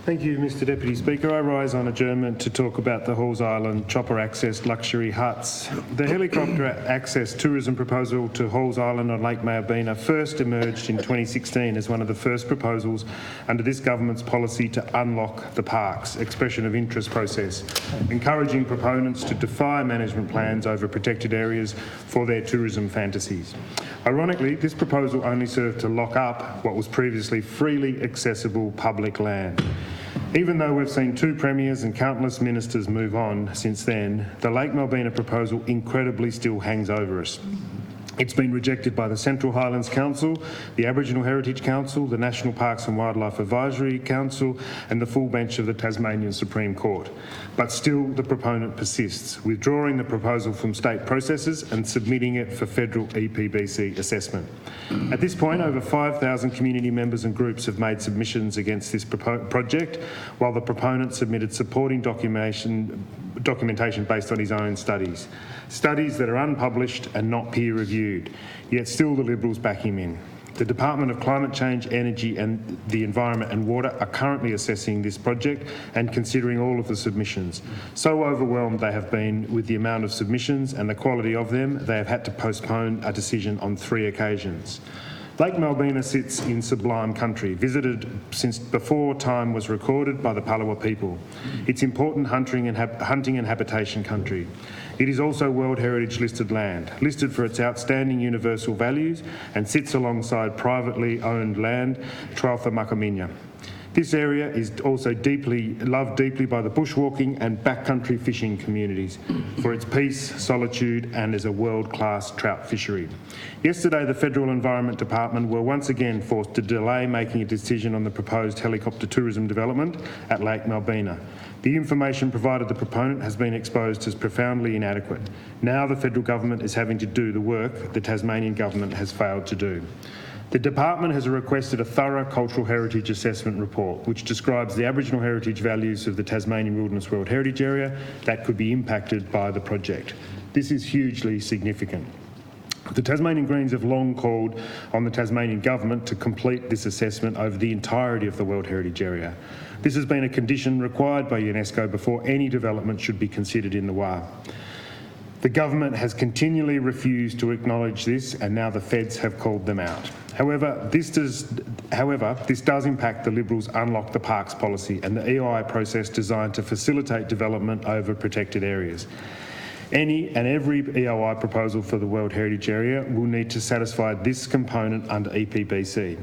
Thank you, Mr Deputy Speaker. I rise on adjournment to talk about the Halls Island chopper-accessed luxury huts. The helicopter access tourism proposal to Halls Island on Lake Malbena first emerged in 2016 as one of the first proposals under this government's policy to unlock the parks expression of interest process, encouraging proponents to defy management plans over protected areas for their tourism fantasies. Ironically, this proposal only served to lock up what was previously freely accessible public land. Even though we've seen 2 premiers and countless ministers move on since then, the Lake Malbena proposal incredibly still hangs over us. It's been rejected by the Central Highlands Council, the Aboriginal Heritage Council, the National Parks and Wildlife Advisory Council and the full bench of the Tasmanian Supreme Court. But still the proponent persists, withdrawing the proposal from state processes and submitting it for federal EPBC assessment. At this point, over 5,000 community members and groups have made submissions against this project, while the proponent submitted supporting documentation based on his own studies that are unpublished and not peer-reviewed, yet still the Liberals back him in. The Department of Climate Change, Energy and the Environment and Water are currently assessing this project and considering all of the submissions. So overwhelmed they have been with the amount of submissions and the quality of them, they have had to postpone a decision on 3 occasions. Lake Malbena sits in sublime country, visited since before time was recorded by the Palawa people. It's important hunting and habitation country. It is also World Heritage listed land, listed for its outstanding universal values and sits alongside privately owned land, Tralfa Makaminya. This area is also loved deeply by the bushwalking and backcountry fishing communities for its peace, solitude and as a world-class trout fishery. Yesterday, the Federal Environment Department were once again forced to delay making a decision on the proposed helicopter tourism development at Lake Malbena. The information provided the proponent has been exposed as profoundly inadequate. Now the federal government is having to do the work the Tasmanian government has failed to do. The department has requested a thorough cultural heritage assessment report which describes the Aboriginal heritage values of the Tasmanian Wilderness World Heritage Area that could be impacted by the project. This is hugely significant. The Tasmanian Greens have long called on the Tasmanian government to complete this assessment over the entirety of the World Heritage Area. This has been a condition required by UNESCO before any development should be considered in the WA. The government has continually refused to acknowledge this and now the feds have called them out. However, this does impact the Liberals' Unlock the Parks policy and the EOI process designed to facilitate development over protected areas. Any and every EOI proposal for the World Heritage Area will need to satisfy this component under EPBC.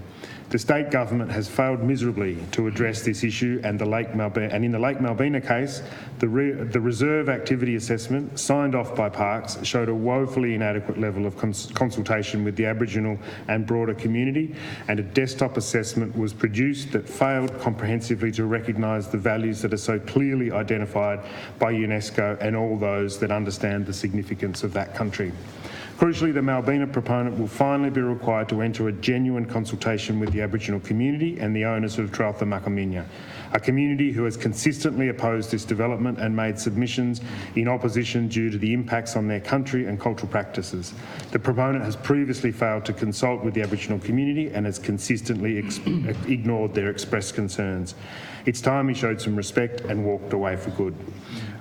The state government has failed miserably to address this issue and in the Lake Malbena case, the reserve activity assessment signed off by Parks showed a woefully inadequate level of consultation with the Aboriginal and broader community, and a desktop assessment was produced that failed comprehensively to recognise the values that are so clearly identified by UNESCO and all those that understand the significance of that country. Crucially, the Malbena proponent will finally be required to enter a genuine consultation with the Aboriginal community and the owners of Tralfa Makaminya, a community who has consistently opposed this development and made submissions in opposition due to the impacts on their country and cultural practices. The proponent has previously failed to consult with the Aboriginal community and has consistently ignored their expressed concerns. It's time he showed some respect and walked away for good.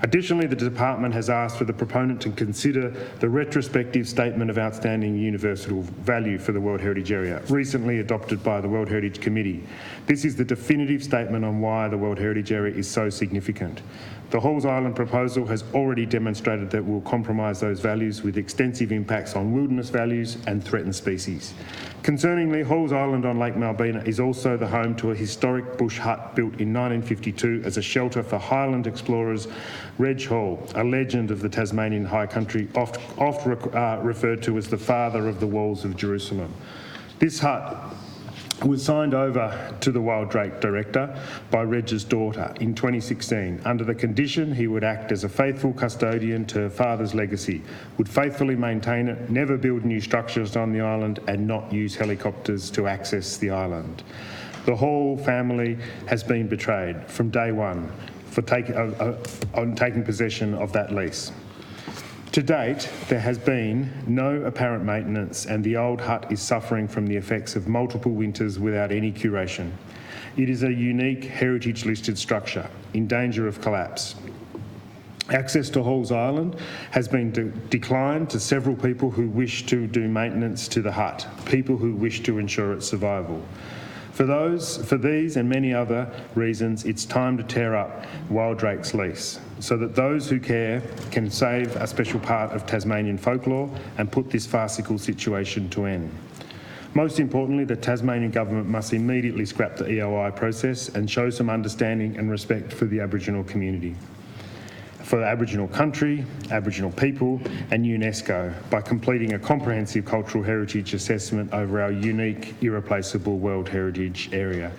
Additionally, the department has asked for the proponent to consider the retrospective statement of outstanding universal value for the World Heritage Area, recently adopted by the World Heritage Committee. This is the definitive statement on why the World Heritage Area is so significant. The Halls Island proposal has already demonstrated that it will compromise those values with extensive impacts on wilderness values and threatened species. Concerningly, Halls Island on Lake Malbena is also the home to a historic bush hut built in 1952 as a shelter for Highland explorers Reg Hall, a legend of the Tasmanian High Country, oft referred to as the father of the walls of Jerusalem. This hut was signed over to the Wild Drake Director by Reg's daughter in 2016 under the condition he would act as a faithful custodian to her father's legacy, would faithfully maintain it, never build new structures on the island and not use helicopters to access the island. The Hall family has been betrayed from day one for taking possession of that lease. To date, there has been no apparent maintenance and the old hut is suffering from the effects of multiple winters without any curation. It is a unique heritage-listed structure in danger of collapse. Access to Halls Island has been declined to several people who wish to do maintenance to the hut, people who wish to ensure its survival. For these and many other reasons, it's time to tear up Wild Drake's lease so that those who care can save a special part of Tasmanian folklore and put this farcical situation to end. Most importantly, the Tasmanian government must immediately scrap the EOI process and show some understanding and respect for the Aboriginal community, for the Aboriginal country, Aboriginal people and UNESCO by completing a comprehensive cultural heritage assessment over our unique, irreplaceable World Heritage Area.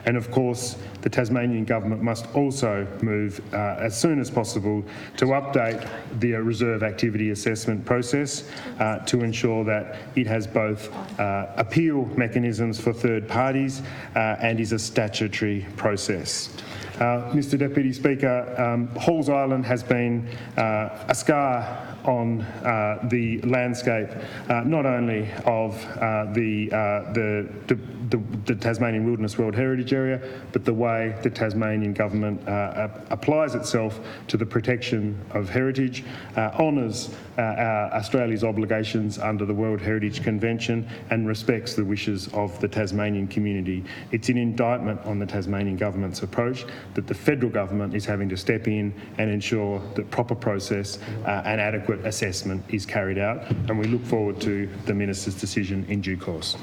And of course, the Tasmanian government must also move as soon as possible to update the reserve activity assessment process to ensure that it has both appeal mechanisms for third parties and is a statutory process. Mr Deputy Speaker, Halls Island has been a scar on the landscape not only of the Tasmanian Wilderness World Heritage Area, but the way the Tasmanian government applies itself to the protection of heritage, honours Australia's obligations under the World Heritage Convention and respects the wishes of the Tasmanian community. It's an indictment on the Tasmanian government's approach that the federal government is having to step in and ensure that proper process and adequate assessment is carried out, and we look forward to the Minister's decision in due course.